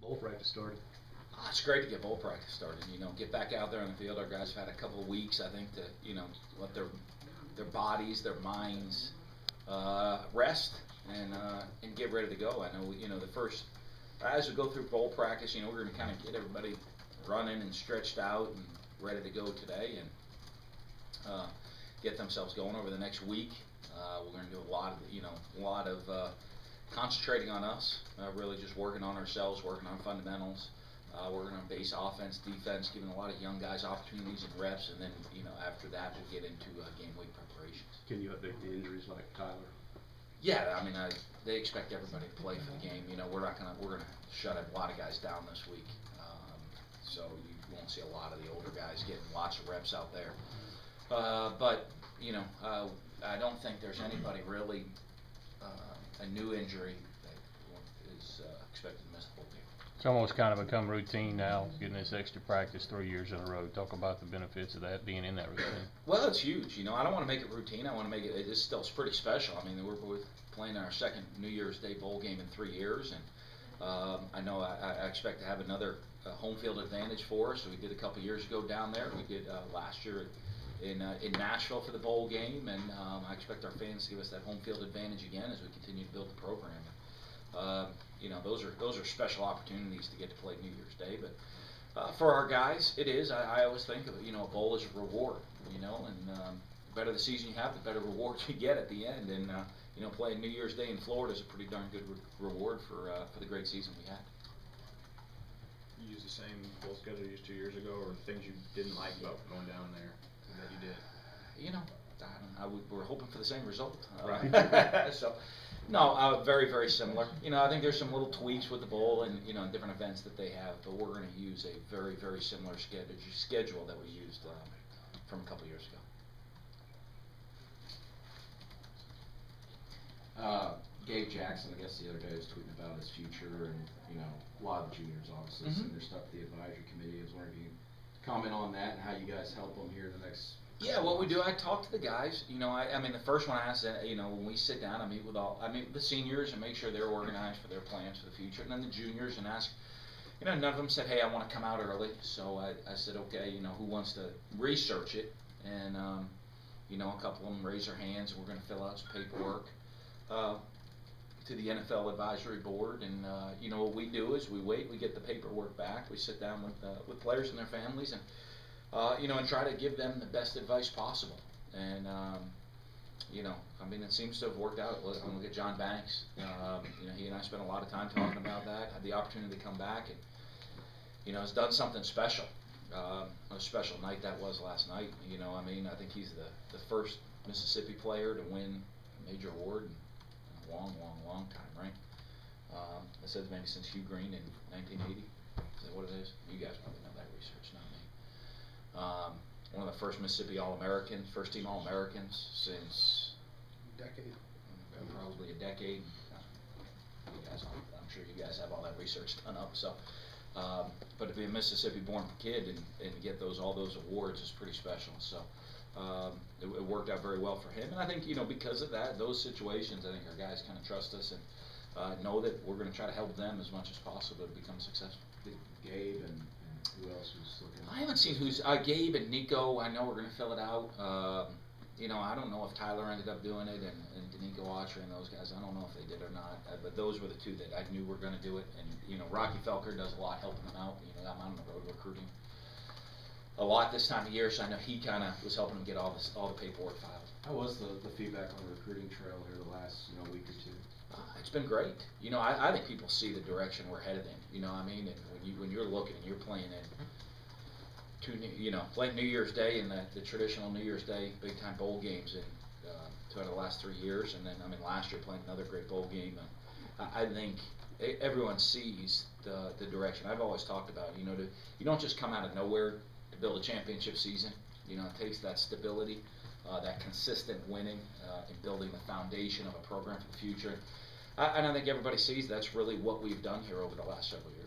bowl practice started? It's great to get bowl practice started. You know, get back out there on the field. Our guys have had a couple of weeks, I think, to let their bodies, their minds rest and get ready to go. I know the first as we go through bowl practice, we're going to kind of get everybody running and stretched out and ready to go today and get themselves going over the next week. We're going to do a lot of concentrating on us, really just working on ourselves, working on fundamentals, working on base offense, defense, giving a lot of young guys opportunities and reps, and then after that we'll get into game week preparations. Can you update the injuries like Tyler? Yeah, I mean they expect everybody to play for the game. We're gonna shut a lot of guys down this week, so you won't see a lot of the older guys getting lots of reps out there. But I don't think there's anybody really a new injury that is expected to miss the whole game. It's almost kind of become routine now, getting this extra practice 3 years in a row. Talk about the benefits of that, being in that routine. Well, it's huge. I don't want to make it routine. I want to make it. It's still pretty special. I mean, we're playing our second New Year's Day bowl game in 3 years, and I know I expect to have another home field advantage for us. So we did a couple years ago down there. We did last year in Nashville for the bowl game, and I expect our fans to give us that home field advantage again as we continue to build the program. Those are special opportunities to get to play New Year's Day, but for our guys, it is. I always think of a bowl as a reward, and the better the season you have, the better rewards you get at the end. And playing New Year's Day in Florida is a pretty darn good reward for the great season we had. You use the same bowl schedule you used 2 years ago, or things you didn't like about going down there that you did? We're hoping for the same result. Right. So, no, very, very similar. I think there's some little tweaks with the bowl and different events that they have, but we're going to use a very, very similar schedule that we used from a couple years ago. Gabe Jackson, I guess the other day, was tweeting about his future, and a lot of the juniors obviously send their stuff to the advisory committee. I was wondering if you could comment on that and how you guys help them here in the next. Yeah, what we do, I talk to the guys. I mean, the first one I ask, when we sit down, I meet the seniors and make sure they're organized for their plans for the future, and then the juniors and ask. None of them said, "Hey, I want to come out early." So I said, "Okay, who wants to research it?" And a couple of them raise their hands, and we're going to fill out some paperwork to the NFL advisory board. And what we do is we wait, we get the paperwork back, we sit down with players and their families, and and try to give them the best advice possible. And I mean, it seems to have worked out. Look at John Banks. He and I spent a lot of time talking about that. Had the opportunity to come back, and has done something special. What a special night that was last night. I mean, I think he's the first Mississippi player to win a major award in a long, long, long time, right? I said maybe since Hugh Green in 1980. Is that what it is? You guys probably know that research, not me. One of the first Mississippi All-Americans, first team All-Americans since Decade. Probably a decade. I'm sure you guys have all that research done up. So, but to be a Mississippi-born kid and get all those awards is pretty special. So it worked out very well for him, and I think because of that, those situations, I think our guys kind of trust us and know that we're going to try to help them as much as possible to become successful. Gabe and who else was looking? I haven't seen who's Gabe and Nico. I know we're going to fill it out. I don't know if Tyler ended up doing it and Danico Autry and those guys. I don't know if they did or not. But those were the two that I knew were going to do it. And Rocky Felker does a lot helping them out. I'm on the road recruiting a lot this time of year, so I know he kind of was helping them get all the paperwork filed. How was the feedback on the recruiting trail here the last week or two? It's been great. I think people see the direction we're headed in. I mean, and when you're looking and you're playing in playing New Year's Day and the traditional New Year's Day big time bowl games in 2 out of the last 3 years, and then last year playing another great bowl game. I think everyone sees the direction. I've always talked about you don't just come out of nowhere to build a championship season. It takes that stability, that consistent winning, and building the foundation of a program for the future. And I think everybody sees that's really what we've done here over the last several years.